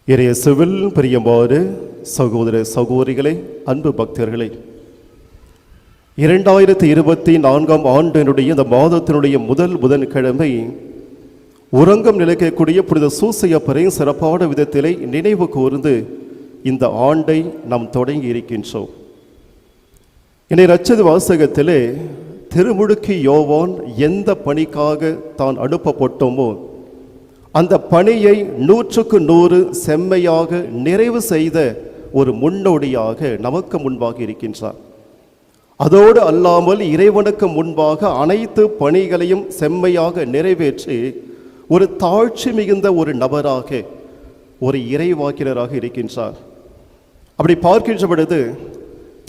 இறையேசுவில் பிரியமான சகோதர சகோதரிகளே, அன்பு பக்தர்களே, 2024 ஆண்டினுடைய இந்த மாதத்தினுடைய முதல் புதன்கிழமை உறங்கம் நிலைக்கக்கூடிய புனித சூசையப்பரின் சிறப்பான விதத்திலே நினைவு கூர்ந்து இந்த ஆண்டை நாம் தொடங்கி இருக்கின்றோம். இன்றைய நற்செய்தி வாசகத்திலே திருமுழுக்கு யோவான் எந்த பணிக்காக தான் அனுப்பப்பட்டோமோ அந்த பணியை 100% செம்மையாக நிறைவு செய்த ஒரு முன்னோடியாக நமக்கு முன்பாக இருக்கின்றார். அதோடு அல்லாமல் இறைவனுக்கு முன்பாக அனைத்து பணிகளையும் செம்மையாக நிறைவேற்றி ஒரு தாழ்ச்சி மிகுந்த ஒரு நபராக, ஒரு இறைவாக்கினராக இருக்கின்றார். அப்படி பார்க்கின்ற பொழுது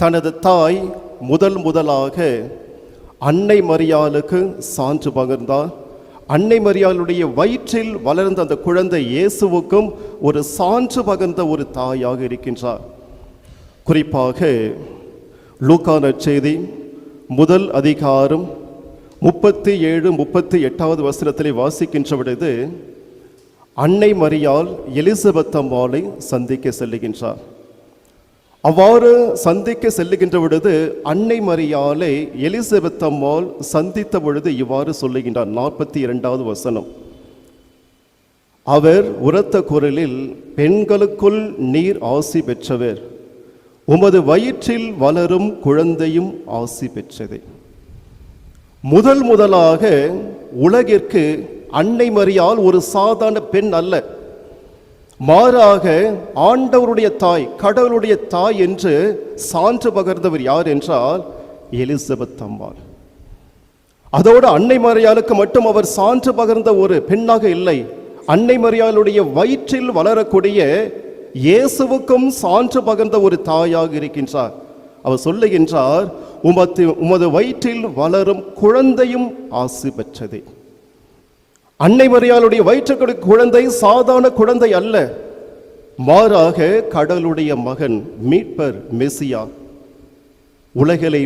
தனது தாய் முதலாக அன்னை மரியாளுக்கு சான்று பகிர்ந்தார். அன்னை மரியாளுடைய வயிற்றில் வளர்ந்த அந்த குழந்தை இயேசுவுக்கும் ஒரு சான்று பகிர்ந்த ஒரு தாயாக இருக்கின்றார். குறிப்பாக லூக்கா நற்செய்தி முதல் அதிகாரம் 37-38 வசனத்திலே வாசிக்கின்ற பொழுது அன்னை மரியாள் எலிசபெத் அம்மாளை சந்திக்க செல்லுகின்றார். அவ்வாறு சந்திக்க செல்லுகின்ற பொழுது அன்னை மரியாளை எலிசபெத் அம்மாள் சந்தித்த பொழுது இவ்வாறு சொல்லுகின்றார். 42 வசனம், அவர் உரத்த குரலில், பெண்களுக்குள் நீர் ஆசி பெற்றவர், உமது வயிற்றில் வளரும் குழந்தையும் ஆசி பெற்றதே. முதலாக உலகிற்கு அன்னை மரியாள் ஒரு சாதாரண பெண் அல்ல, மாறாக ஆண்டவருடைய தாய், கடவுளுடைய தாய் என்று சான்று பகர்ந்தவர் யார் என்றால் எலிசபெத் அம்மாள். அதோடு அன்னை மரியாளுக்கு மட்டும் அவர் சான்று பகர்ந்த ஒரு பெண்ணாக இல்லை, அன்னை மரியாளுடைய வயிற்றில் வளரக்கூடிய இயேசுவுக்கும் சான்று பகர்ந்த ஒரு தாயாக இருக்கின்றார். அவர் சொல்லுகின்றார், உமது வயிற்றில் வளரும் குழந்தையும் ஆசி பெற்றதே. அன்னை மரியாளுடைய வயிற்றுக்கு குழந்தை சாதாரண குழந்தை அல்ல, மாறாக கடவுளுடைய மகன், மீட்பர், மெசியா. உலகிலே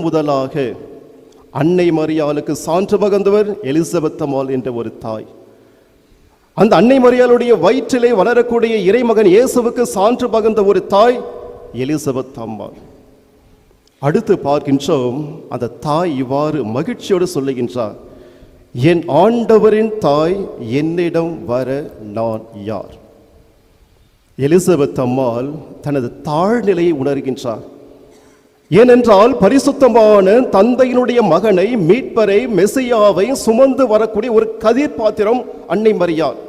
முதலாக அன்னை மரியாளுக்கு சான்று பகர்ந்தவர் எலிசபெத் அம்மாள் என்ற ஒரு தாய். அந்த அன்னை மரியாளுடைய வயிற்றிலே வளரக்கூடிய இறைமகன் இயேசுவுக்கு சான்று பகர்ந்த ஒரு தாய் எலிசபெத் அம்மாள். அடுத்து பார்க்கின்றோம், அந்த தாய் இவ்வாறு மகிழ்ச்சியோடு சொல்லுகின்றார், என் ஆண்டவரின் தாய் என்னிடம் வர நான் யார். எலிசபெத் அம்மாள் தனது தாழ்நிலையை உணர்கின்றார். ஏனென்றால் பரிசுத்தமான தந்தையினுடைய மகனை, மீட்பரை, மெசியாவை சுமந்து வரக்கூடிய ஒரு கதிர் பாத்திரம் அன்னை மரியாள்.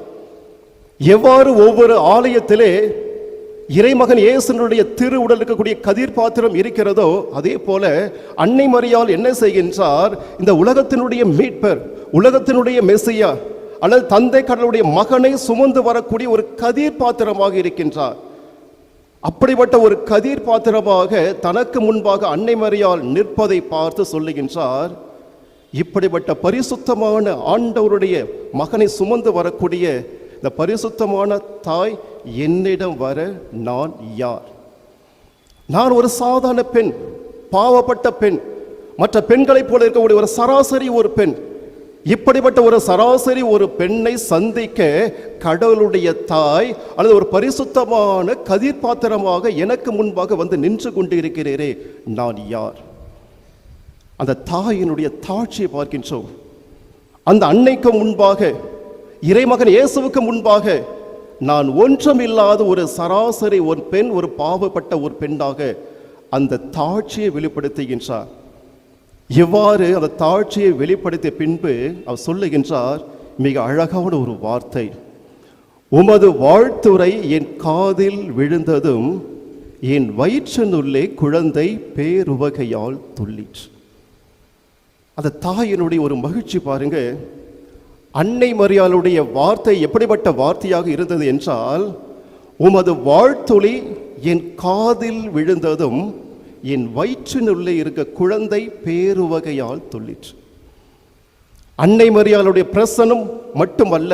எவ்வாறு ஒவ்வொரு ஆலயத்திலே இறைமகன் இயேசுனுடைய திரு உடல் இருக்கக்கூடிய கதிர் பாத்திரம் இருக்கிறதோ, அதே போல அன்னை மரியாள் என்ன செய்கின்றார், இந்த உலகத்தினுடைய மீட்பர், உலகத்தினுடைய மெசியா அல்லது தந்தை கடவுளுடைய மகனை சுமந்து வரக்கூடிய ஒரு கதிர் பாத்திரமாக இருக்கின்றார். அப்படிப்பட்ட ஒரு கதிர் பாத்திரமாக தனக்கு முன்பாக அன்னை மரியாள் நிற்பதை பார்த்து சொல்லுகின்றார், இப்படிப்பட்ட பரிசுத்தமான ஆண்டவருடைய மகனை சுமந்து வரக்கூடிய இந்த பரிசுத்தமான தாய் என்னிடம் வர நான் யார். நான் ஒரு சாதாரண பெண், பாவப்பட்ட பெண், மற்ற பெண்களைப் போல இருக்கக்கூடிய ஒரு சராசரி ஒரு பெண். இப்படிப்பட்ட ஒரு சராசரி ஒரு பெண்ணை சந்திக்க கடவுளுடைய தாய் அல்லது ஒரு பரிசுத்தமான கதிர் பாத்திரமாக எனக்கு முன்பாக வந்து நின்று கொண்டு இருக்கிறீரே, நான் யார். அந்த தாயினுடைய தாட்சியை பார்க்கின்றோம். அந்த அன்னைக்கு முன்பாக, இறைமகன் இயேசுவுக்கு முன்பாக நான் ஒன்றுமில்லாத ஒரு சராசரி ஒரு பெண், ஒரு பாவப்பட்ட ஒரு பெண்ணாக அந்த தாட்சியை வெளிப்படுத்துகின்றார். எவ்வாறு அந்த தாட்சியை வெளிப்படுத்திய பின்பு அவர் சொல்லுகின்றார் மிக அழகான ஒரு வார்த்தை, உமது வாழ்த்துரை என் காதில் விழுந்ததும் என் வயிற்றினுள்ளே குழந்தை பேருவகையால் துள்ளிற்று. அந்த தாயினுடைய ஒரு மகிழ்ச்சி பாருங்க. அன்னை மரியாளுடைய வார்த்தை எப்படிப்பட்ட வார்த்தையாக இருந்தது என்றால், உமது வாழ்த்துளி என் காதில் விழுந்ததும் என் வயிற்றினுள்ளே இருக்க குழந்தை பேருவகையால் துள்ளிற்று. அன்னை மரியாளுடைய பிரசனம் மட்டுமல்ல,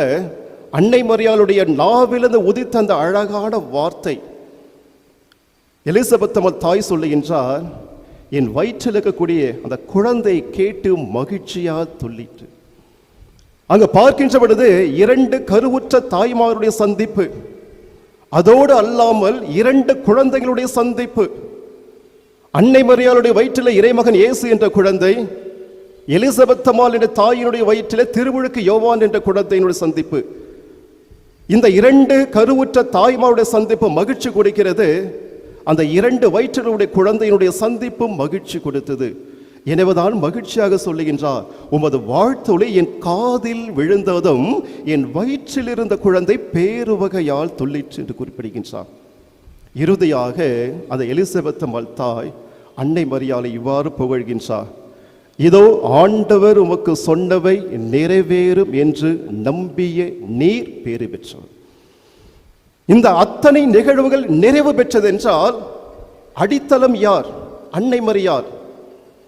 அன்னை மரியாளுடைய நாவிலிருந்து உதித்த அந்த அழகான வார்த்தை. எலிசபெத் அம்மாள் தாய் சொல்லுகின்றார், என் வயிற்றில் இருக்கக்கூடிய அந்த குழந்தை கேட்டு மகிழ்ச்சியால் துள்ளிற்று. அங்கு பார்க்கின்ற பொழுது 2 கருவுற்ற தாய்மாருடைய சந்திப்பு. அதோடு அல்லாமல் 2 குழந்தைகளுடைய சந்திப்பு. அன்னை மரியாளுடைய வயிற்றில் இறைமகன் இயேசு என்ற குழந்தை, எலிசபெத் அம்மாள் என்ற தாயினுடைய வயிற்றில் திருமுழுக்கு யோவான் என்ற குழந்தையினுடைய சந்திப்பு. இந்த 2 கருவுற்ற தாய்மாருடைய சந்திப்பு மகிழ்ச்சி கொடுக்கிறது. அந்த 2 வயிற்றினுடைய குழந்தையினுடைய சந்திப்பும் மகிழ்ச்சி கொடுத்தது. எனவேதான் மகிழ்ச்சியாக சொல்லுகின்றார், உமது வாழ்த்தொலி என் காதில் விழுந்ததும் என் வயிற்றில் இருந்த குழந்தை பேருவகையால் துள்ளிற்று என்று குறிப்பிடுகின்றார். இறுதியாக அந்த எலிசபெத் அம்மாள் தாய் அன்னை மரியாளை இவ்வாறு புகழ்கின்றார், இதோ ஆண்டவர் உமக்கு சொன்னவை நிறைவேறும் என்று நம்பிய நீர் பேறு பெற்றவர். இந்த அத்தனை நிகழ்வுகள் நிறைவு பெற்றதென்றால் அடித்தளம் யார்? அன்னை மரியாள்.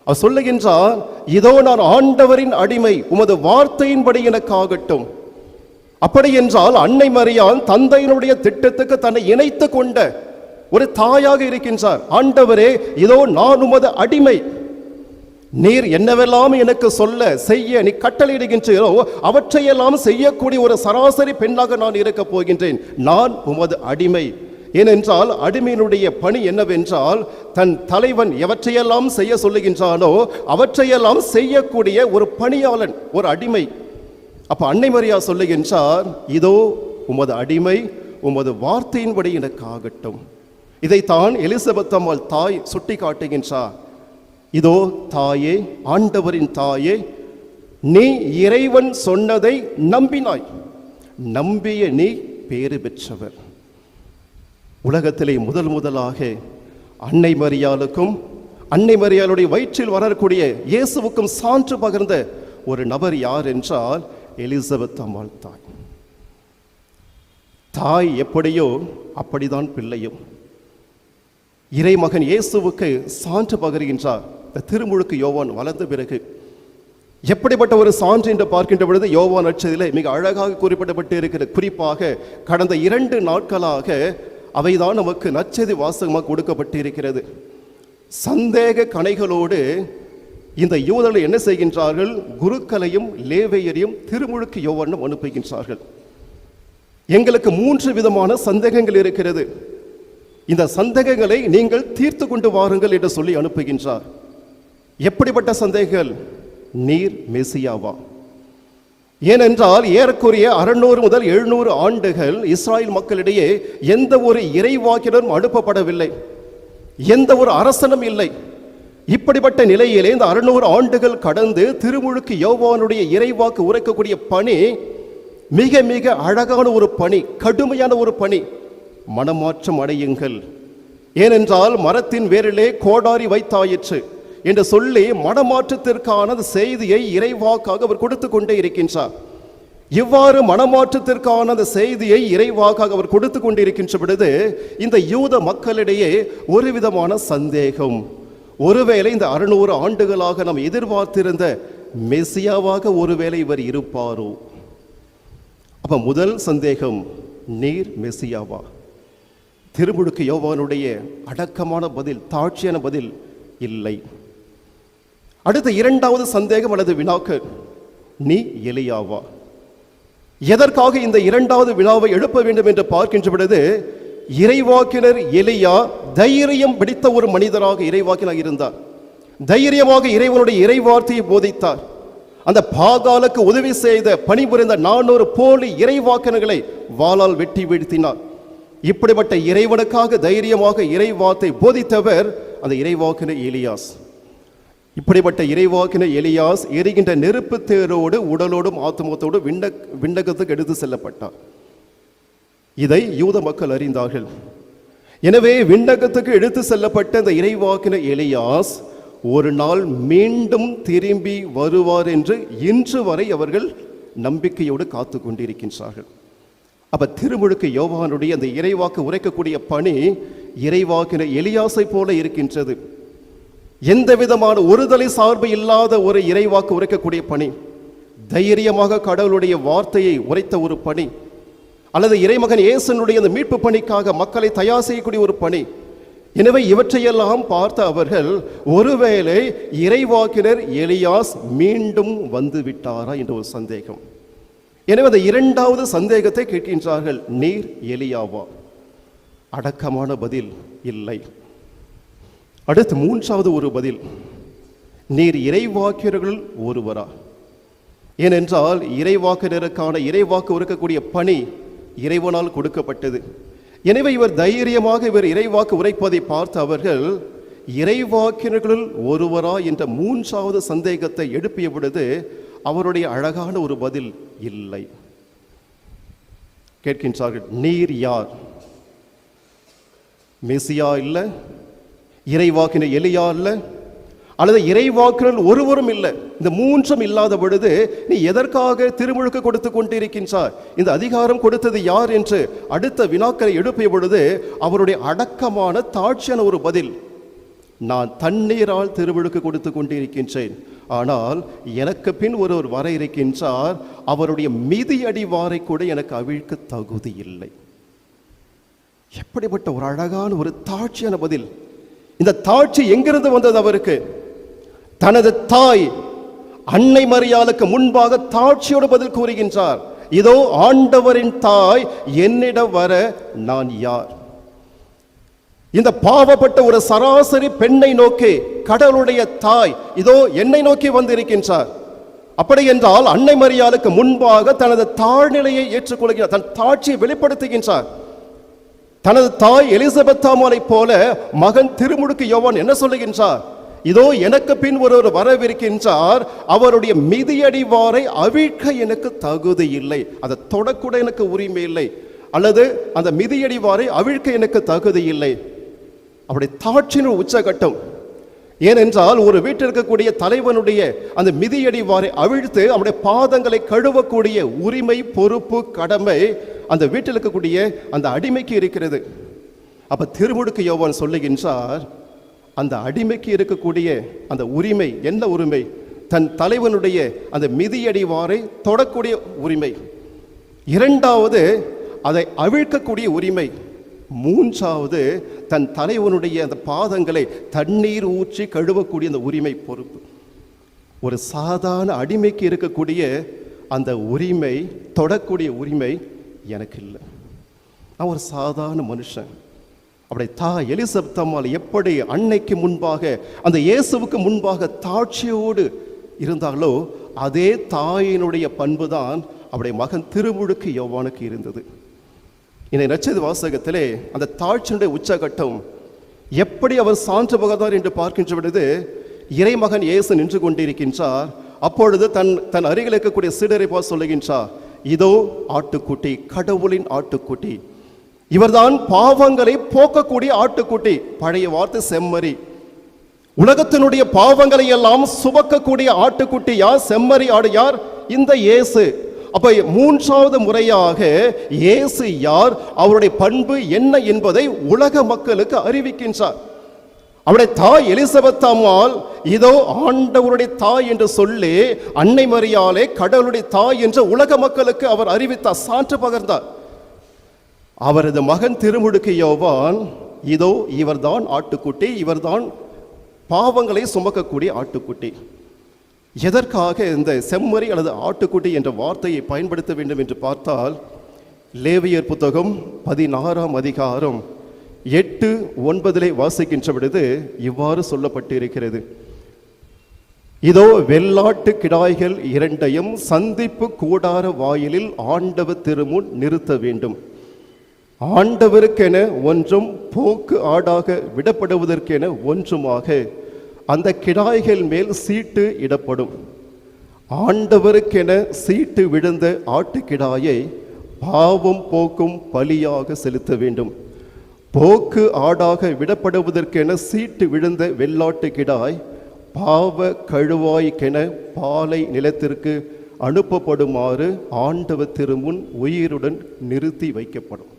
அவர் சொல்லுகின்றார், இதோ நான் ஆண்டவரின் அடிமை, உமது வார்த்தையின்படி எனக்கு ஆகட்டும். அப்படி என்றால் அன்னை மரியாள் தந்தையினுடைய திட்டத்துக்கு தன்னை இணைத்து கொண்ட ஒரு தாயாக இருக்கின்றார். ஆண்டவரே, இதோ நான் உமது அடிமை, நீர் என்னவெல்லாம் எனக்கு சொல்ல செய்ய நீ கட்டளையிடுகின்றீரோ அவற்றையெல்லாம் செய்யக்கூடிய ஒரு சராசரி பெண்ணாக நான் இருக்க போகின்றேன். நான் உமது அடிமை. ஏனென்றால் அடிமையினுடைய பணி என்னவென்றால், தன் தலைவன் எவற்றையெல்லாம் செய்ய சொல்லுகின்றானோ அவற்றையெல்லாம் செய்யக்கூடிய ஒரு பணியாளன், ஒரு அடிமை. அப்ப அன்னை மரியா சொல்லுகின்றார், இதோ உமது அடிமை, உமது வார்த்தையின்படி எனக்கு ஆகட்டும். இதைத்தான் எலிசபெத் அம்மாள் தாய் சுட்டி காட்டுகின்றார். இதோ தாயே, ஆண்டவரின் தாயே, நீ இறைவன் சொன்னதை நம்பினாய், நம்பிய நீ பேறு பெற்றவர். உலகத்திலே முதலாக அன்னை மரியாளுக்கும் அன்னை மரியாளுடைய வயிற்றில் வரக்கூடிய இயேசுவுக்கும் சான்று பகிர்ந்த ஒரு நபர் யார் என்றால் எலிசபெத் அம்மாள் தாய். தாய் எப்படியோ அப்படிதான் பிள்ளையும். இறைமகன் இயேசுவுக்கு சான்று பகர்கின்றார். திருமுழுக்கு யோவான் வளர்ந்த பிறகு எப்படிப்பட்ட ஒரு சான்று என்று பார்க்கின்ற பொழுது யோவான் நற்செய்தியிலே மிக அழகாக குறிப்பிடப்பட்டு இருக்கிறது. குறிப்பாக கடந்த 2 நாட்களாக அவைதான் நமக்கு நற்செய்தி வாசகமாக கொடுக்கப்பட்டு இருக்கிறது. சந்தேக கணைகளோடு இந்த யூதர்கள் என்ன செய்கின்றார்கள்? குருக்களையும் லேவியரையும் திருமுழுக்கு யோவானும் அனுப்புகின்றார்கள். எங்களுக்கு 3 விதமான சந்தேகங்கள் இருக்கிறது, இந்த சந்தேகங்களை நீங்கள் தீர்த்து கொண்டு வாருங்கள் என்று சொல்லி அனுப்புகின்றார். எப்படிப்பட்ட சந்தேகங்கள்? நீர் மெசியாவா? ஏனென்றால் ஏறக்குறைய 600 முதல் 700 ஆண்டுகள் இஸ்ராயல் மக்களிடையே எந்த ஒரு இறைவாக்கினரும் அனுப்பப்படவில்லை, எந்த ஒரு அரசனும் இல்லை. இப்படிப்பட்ட நிலையிலே இந்த 600 ஆண்டுகள் கடந்து திருமுழுக்கு யோவானுடைய இறைவாக்கு உரைக்கக்கூடிய பணி மிக மிக அழகான ஒரு பணி, கடுமையான ஒரு பணி. மனமாற்றம் அடையுங்கள், ஏனென்றால் மரத்தின் வேரிலே கோடாரி வைத்தாயிற்று என்று சொல்லி மனமாற்றத்திற்கான செய்தியை இறைவாக்காக அவர் கொடுத்து கொண்டே இருக்கின்றார். இவ்வாறு மனமாற்றத்திற்கான அந்த செய்தியை இறைவாக்காக அவர் கொடுத்து கொண்டிருக்கின்ற பொழுது இந்த யூத மக்களிடையே ஒரு விதமான சந்தேகம், ஒருவேளை இந்த 600 ஆண்டுகளாக நாம் எதிர்பார்த்திருந்த மெசியாவாக ஒருவேளை இவர் இருப்பாரோ? அப்ப முதல் சந்தேகம், நீர் மெசியாவா? திருமுழுக்கு யோவானுடைய அடக்கமான பதில், தாட்சியான பதில், இல்லை. அடுத்த 2வது சந்தேகம் அல்லது வினாக்கு, நீ எலியாவா? எதற்காக இந்த 2வது வினாவை எழுப்ப வேண்டும் என்று பார்க்கின்ற பொழுது இறைவாக்கினர் எலியா தைரியம் பிடித்த ஒரு மனிதராக இறைவாக்கினர் இருந்தார். தைரியமாக இறைவனுடைய இறைவார்த்தையை போதித்தார். அந்த பாகாலுக்கு உதவி செய்த பணிபுரிந்த 400 போலி இறைவாக்கினர்களை வாளால் வெட்டி வீழ்த்தினார். இப்படிப்பட்ட இறைவனுக்காக தைரியமாக இறைவார்த்தை போதித்தவர் அந்த இறைவாக்கினர் எலியாஸ். இப்படிப்பட்ட இறைவாக்கினர் எலியாஸ் எரிகின்ற நெருப்பு தேரோடு உடலோடும் ஆத்துமத்தோடு விண்ணகத்துக்கு எடுத்து செல்லப்பட்டார். இதை யூத மக்கள் அறிந்தார்கள். எனவே விண்ணகத்துக்கு எடுத்து செல்லப்பட்ட இந்த இறைவாக்கினர் எலியாஸ் ஒரு நாள் மீண்டும் திரும்பி வருவார் என்று இன்று வரை அவர்கள் நம்பிக்கையோடு காத்து கொண்டிருக்கின்றார்கள். அப்ப திருமுழுக்கு யோவானுடைய அந்த இறைவாக்கு உரைக்கக்கூடிய பணி இறைவாக்கினர் எலியாசை போல இருக்கின்றது. எந்த விதமான ஒருதலை சார்பு இல்லாத ஒரு இறைவாக்கு உரைக்கக்கூடிய பணி, தைரியமாக கடவுளுடைய வார்த்தையை உரைத்த ஒரு பணி, அல்லது இறைமகன் இயேசுனுடைய அந்த மீட்பு பணிக்காக மக்களை தயார் செய்யக்கூடிய ஒரு பணி. எனவே இவற்றையெல்லாம் பார்த்த அவர்கள், ஒருவேளை இறைவாக்கினர் எலியாஸ் மீண்டும் வந்து விட்டாரா என்ற ஒரு சந்தேகம். எனவே அந்த 2வது சந்தேகத்தை கேட்கின்றார்கள், நீர் எலியாவா? அடக்கமான பதில் இல்லை. அடுத்து மூன்றாவது ஒரு பதில், நீர் இறைவாக்கியர்கள் ஒருவரா? ஏனென்றால் இறைவாக்கினருக்கான இறைவாக்கு இருக்கக்கூடிய பணி இறைவனால் கொடுக்கப்பட்டது. எனவே இவர் தைரியமாக இவர் இறைவாக்கு உரைப்பதை பார்த்து அவர்கள் இறைவாக்கினர்களுள் ஒருவரா என்ற மூன்றாவது சந்தேகத்தை எழுப்பிய பொழுது அவருடைய அழகான ஒரு பதில் இல்லை. கேட்கின்றார்கள், நீர் யார்? மெசியா இல்லை, இறைவாக்கினர் எலியா இல்லை, அல்லது இறைவாக்கினர் ஒருவரும் இல்லை. இந்த மூன்றும் இல்லாத பொழுது நீ எதற்காக திருமுழுக்கு கொடுத்து கொண்டிருக்கின்றார்? இந்த அதிகாரம் கொடுத்தது யார் என்று அடுத்த வினாக்களை எழுப்பிய பொழுது அவருடைய அடக்கமான தாட்சியான ஒரு பதில், நான் தண்ணீரால் திருமுழுக்கு கொடுத்து கொண்டிருக்கின்றேன், ஆனால் எனக்கு பின் ஒருவர் வர இருக்கின்றார், அவருடைய மிதியடி வாரை கூட எனக்கு அவிழ்க்க தகுதி இல்லை. எப்படிப்பட்ட ஒரு அழகான ஒரு தாட்சியான பதில்! இந்த தாட்சி எங்கிருந்து வந்தது அவருக்கு? தனது தாய் அன்னை மரியாளுக்கு முன்பாக தாட்சியோடு பதில் கூறுகின்றார், இதோ ஆண்டவரின் தாய், என்னிடம் வர நான் யார்? இந்த பாவப்பட்ட ஒரு சராசரி பெண்ணை நோக்கி கடவுளுடைய தாய் இதோ என்னை நோக்கி வந்திருக்கின்றார். அப்படி என்றால் அன்னை மரியாளுக்கு முன்பாக தனது தாழ்நிலையை ஏற்றுக்கொள்கிறார், தன் தாட்சியை வெளிப்படுத்துகின்றார். தனது தாய் எலிசபெத்தாமாலை போல மகன் திருமுழுக்கு யோவான் என்ன சொல்லுகின்றார்? இதோ எனக்கு பின் ஒருவர் வரவிருக்கின்றார், அவருடைய மிதியடி வாரை அவிழ்க்க எனக்கு தகுதி இல்லை, அதை தொடக்கூட எனக்கு உரிமை இல்லை, அல்லது அந்த மிதியடி வாரை அவிழ்க்க எனக்கு தகுதி இல்லை. அப்படி தாட்சியின் உச்சகட்டம். ஏனென்றால் ஒரு வீட்டில் இருக்கக்கூடிய தலைவனுடைய அந்த மிதியடி வாரை அவிழ்த்து அவருடைய பாதங்களை கழுவக்கூடிய உரிமை, பொறுப்பு, கடமை அந்த வீட்டில் இருக்கக்கூடிய அந்த அடிமைக்கு இருக்கிறது. அப்ப திருமுழுக்கு யோவான் சொல்லுகின்றார், அந்த அடிமைக்கு இருக்கக்கூடிய அந்த உரிமை என்ன உரிமை? தன் தலைவனுடைய அந்த மிதியடி வாரை தொடக்கூடிய உரிமை. இரண்டாவது, அதை அவிழ்க்கக்கூடிய உரிமை. மூன்றாவது, தன் தலைவனுடைய அந்த பாதங்களை தண்ணீர் ஊற்றி கழுவக்கூடிய அந்த உரிமை, பொறுப்பு. ஒரு சாதாரண அடிமைக்கு இருக்கக்கூடிய அந்த உரிமை, தொடக்கூடிய உரிமை எனக்கு இல்லை. நான் ஒரு சாதாரண மனுஷன். அப்படி தாய் எலிசபெத்தாமால் எப்படி அன்னைக்கு முன்பாக அந்த இயேசுவுக்கு முன்பாக தாட்சியோடு இருந்தாலோ அதே தாயினுடைய பண்பு தான் அவருடைய மகன் திருமுழுக்கு யோவானுக்கு இருந்தது. இந்த நற்செய்தி வாசகத்திலே அந்த தாட்சியினுடைய உச்சகட்டம் எப்படி அவர் சான்று பகர்ந்தார் என்று பார்க்கின்ற பொழுது, இறைமகன் இயேசு நின்று கொண்டிருக்கின்றார். அப்பொழுது தன் அருகில் இருக்கக்கூடிய சீடரை பார்த்து சொல்லுகின்றார், இதோ ஆட்டுக்குட்டி, கடவுளின் ஆட்டுக்குட்டி, இவர்தான் பாவங்களை போக்கக்கூடிய ஆட்டுக்குட்டி. பழைய வார்த்தை செம்மறி. உலகத்தினுடைய பாவங்களை எல்லாம் சுமக்கக்கூடிய ஆட்டுக்குட்டி யார்? செம்மறி ஆடு யார்? இந்த இயேசு. அப்ப மூன்றாவது முறையாக இயேசு யார், அவருடைய பண்பு என்ன என்பதை உலக மக்களுக்கு அறிவிக்கின்றார். அவருடைய தாய் எலிசபெத்தாமால் இதோ ஆண்டவருடைய தாய் என்று சொல்லி அன்னை மரியாளே கடவுளுடைய தாய் என்று உலக மக்களுக்கு அவர் அறிவித்தார், சான்று பகர்ந்தார். அவரது மகன் திருமுழுக்கு யோவான், இதோ இவர்தான் ஆட்டுக்குட்டி, இவர்தான் பாவங்களை சுமக்கக்கூடிய ஆட்டுக்குட்டி. எதற்காக இந்த செம்மறி அல்லது ஆட்டுக்குட்டி என்ற வார்த்தையை பயன்படுத்த வேண்டும் என்று பார்த்தால், லேவியர் புத்தகம் 16ஆம் அதிகாரம் 8-9 வாசிக்கின்ற பொழுது இவ்வாறு சொல்லப்பட்டு இருக்கிறது, இதோ வெள்ளாட்டு கிடாய்கள் இரண்டையும் சந்திப்பு கூடார வாயிலில் ஆண்டவர் திருமுன் நிறுத்த வேண்டும். ஆண்டவருக்கென ஒன்றும் போக்கு ஆடாக விடப்படுவதற்கென ஒன்றுமாக அந்த கிடாய்கள் மேல் சீட்டு இடப்படும். ஆண்டவருக்கென சீட்டு விழுந்த ஆட்டுக்கிடாயை பாவம் போக்கும் பலியாக செலுத்த வேண்டும். போக்கு ஆடாக விடப்படுவதற்கென சீட்டு விழுந்த வெள்ளாட்டு கிடாய் பாவ கழுவாய்க்கென பாலை நிலத்திற்கு அனுப்பப்படுமாறு ஆண்டவர் திருமுன் உயிருடன் நிறுத்தி வைக்கப்படும்.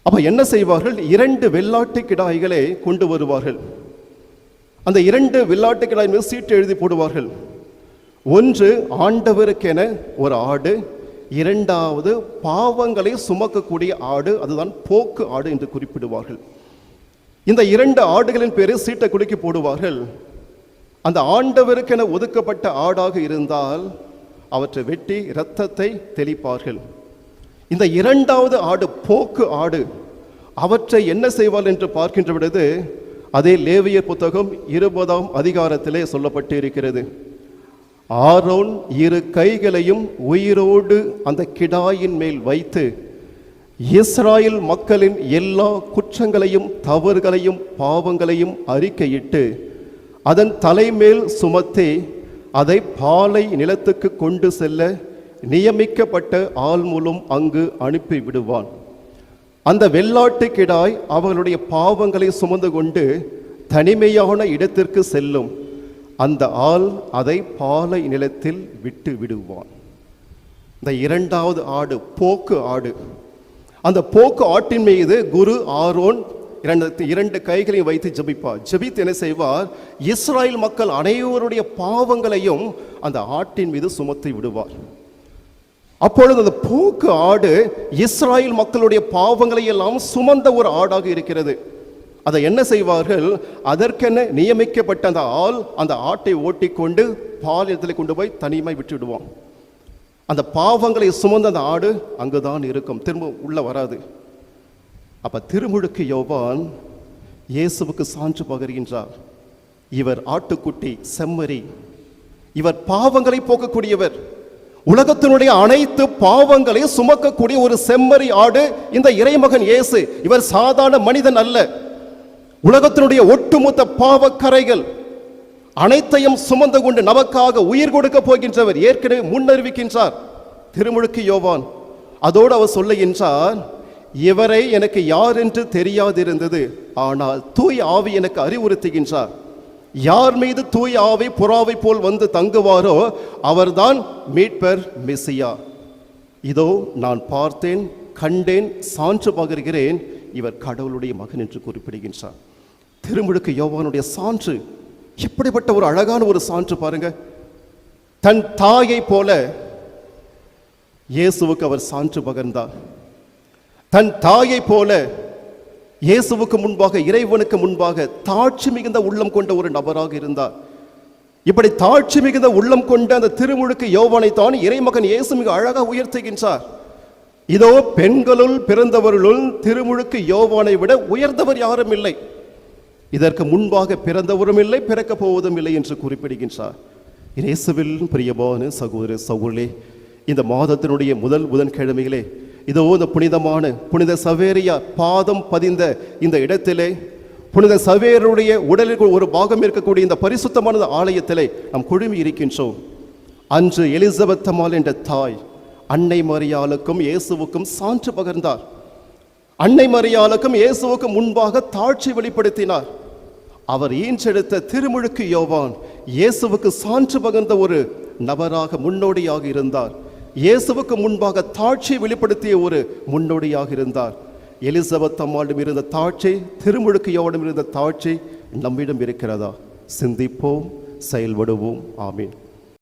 அப்ப என்ன செய்வார்கள்? 2 வெள்ளாட்டு கிடாய்களை கொண்டு வருவார்கள். அந்த 2 வெள்ளாட்டு கிடாய் மீது சீட்டு எழுதி போடுவார்கள். ஒன்று ஆண்டவருக்கென ஒரு ஆடு, இரண்டாவது பாவங்களை சுமக்கக்கூடிய ஆடு, அதுதான் போக்கு ஆடு என்று குறிப்பிடுவார்கள். இந்த 2 ஆடுகளின் பேரை சீட்டை குலுக்கி போடுவார்கள். அந்த ஆண்டவருக்கென ஒதுக்கப்பட்ட ஆடாக இருந்தால் அவற்றை வெட்டி இரத்தத்தை தெளிப்பார்கள். இந்த 2வது ஆடு, போக்கு ஆடு, அவற்றை என்ன செய்வாள் என்று பார்க்கின்ற பொழுது அதே லேவியர் புத்தகம் 20ஆம் அதிகாரத்திலே சொல்லப்பட்டு இருக்கிறது. ஆரோன் 2 கைகளையும் உயிரோடு அந்த கிடாயின் மேல் வைத்து இஸ்ராயேல் மக்களின் எல்லா குற்றங்களையும் தவறுகளையும் பாவங்களையும் அறிக்கையிட்டு அதன் தலைமேல் சுமத்தி அதை பாலை நிலத்துக்கு கொண்டு செல்ல நியமிக்கப்பட்ட ஆள் மூலம் அங்கு அனுப்பி விடுவான். அந்த வெள்ளாட்டு கிடாய் அவர்களுடைய பாவங்களை சுமந்து கொண்டு தனிமையான இடத்திற்கு செல்லும். அந்த ஆள் அதை பாலை நிலத்தில் விட்டு விடுவான். இந்த 2வது ஆடு போக்கு ஆடு. அந்த போக்கு ஆட்டின் மீது குரு ஆரோன் 2 கைகளையும் வைத்து ஜெபிப்பார். ஜெபித்து என்ன செய்வார்? இஸ்ராயேல் மக்கள் அனைவருடைய பாவங்களையும் அந்த ஆட்டின் மீது சுமத்தி விடுவார். அப்பொழுது அந்த போக்கு ஆடு இஸ்ராயேல் மக்களுடைய பாவங்களை எல்லாம் சுமந்த ஒரு ஆடாக இருக்கிறது. அதை என்ன செய்வார்கள்? அதற்கென நியமிக்கப்பட்ட அந்த ஆள் அந்த ஆட்டை ஓட்டிக்கொண்டு பாலியத்தில் கொண்டு போய் தனிமை விட்டு விடுவான். அந்த பாவங்களை சுமந்த அந்த ஆடு அங்குதான் இருக்கும், திரும்ப உள்ள வராது. அப்ப திருமுழுக்கு யோவான் இயேசுவுக்கு சான்று பகர்கின்றார். இவர் ஆட்டுக்குட்டி, செம்மறி, இவர் பாவங்களை போக்கக்கூடியவர், உலகத்தினுடைய அனைத்து பாவங்களை சுமக்கக்கூடிய ஒரு செம்மறி ஆடு இந்த இறைமகன் இயேசு. இவர் சாதாரண மனிதன் அல்ல. உலகத்தினுடைய ஒட்டுமொத்த பாவக்கரைகள் அனைத்தையும் சுமந்து கொண்டு நமக்காக உயிர் கொடுக்க போகின்றவர் ஏற்கனவே முன்னறிவிக்கின்றார் திருமுழுக்கு யோவான். அதோடு அவர் சொல்லுகின்றார், இவரை எனக்கு யார் என்று தெரியாதிருந்தது, ஆனால் தூய் ஆவி எனக்கு அறிவுறுத்துகின்றார். யார் மீது தூய் ஆவி புறாவை போல் வந்து தங்குவாரோ அவர்தான் மீட்பர், மெசியா. இதோ நான் பார்த்தேன், கண்டேன், சான்று பகர்கிறேன், இவர் கடவுளுடைய மகன் என்று குறிப்பிடுகின்றார். திருமுழுக்கு யோவானுடைய சான்று எப்படிப்பட்ட ஒரு அழகான ஒரு சான்று பாருங்க. தன் தாயை போல இயேசுவுக்கு அவர் சான்று பகர்ந்தார். தன் தாயை போல இயேசுவுக்கு முன்பாக, இறைவனுக்கு முன்பாக தாட்சி மிகுந்த உள்ளம் கொண்ட ஒரு நபராக இருந்தார். இப்படி தாட்சி மிகுந்த உள்ளம் கொண்ட அந்த திருமுழுக்கு யோவானை தான் இறைமகன் இயேசு மிக அழகாக உயர்த்துகின்றார். இதோ பெண்களுள் பிறந்தவர்களுள் திருமுழுக்கு யோவானை விட உயர்ந்தவர் யாரும் இல்லை, இதற்கு முன்பாக பிறந்தவரும் இல்லை, பிறக்க போவதும் இல்லை என்று குறிப்பிடுகின்றார். இயேசுவில் பிரியமான சகோதர சகோதரே, இந்த மாதத்தினுடைய முதல் புதன்கிழமையிலே இதோ இந்த புனிதமான புனித சவேரியார் பாதம் பதிந்த இந்த இடத்திலே, புனித சவேருடைய உடலில் ஒரு பாகம் இருக்கக்கூடிய இந்த பரிசுத்தமான ஆலயத்திலே நாம் குழுமி இருக்கின்றோம். அன்று எலிசபெத் அம்மாள் என்ற தாய் அன்னை மரியாளுக்கும் இயேசுவுக்கும் சான்று பகர்ந்தார். அன்னை மரியாளுக்கும் இயேசுவுக்கும் முன்பாக தாட்சி வெளிப்படுத்தினார். அவர் ஈன்றெடுத்த திருமுழுக்கு யோவான் இயேசுவுக்கு சான்று பகர்ந்த ஒரு நபராக, முன்னோடியாக இருந்தார். இயேசுவுக்கு முன்பாக தாட்சி வெளிப்படுத்திய ஒரு முன்னோடியாக இருந்தார். எலிசபெத் அம்மாளிடம் இருந்த தாட்சி, திருமுழுக்கு யோவானிடம் இருந்த தாட்சி நம்மிடம் இருக்கிறதா? சிந்திப்போம், செயல்படுவோம். ஆமீன்.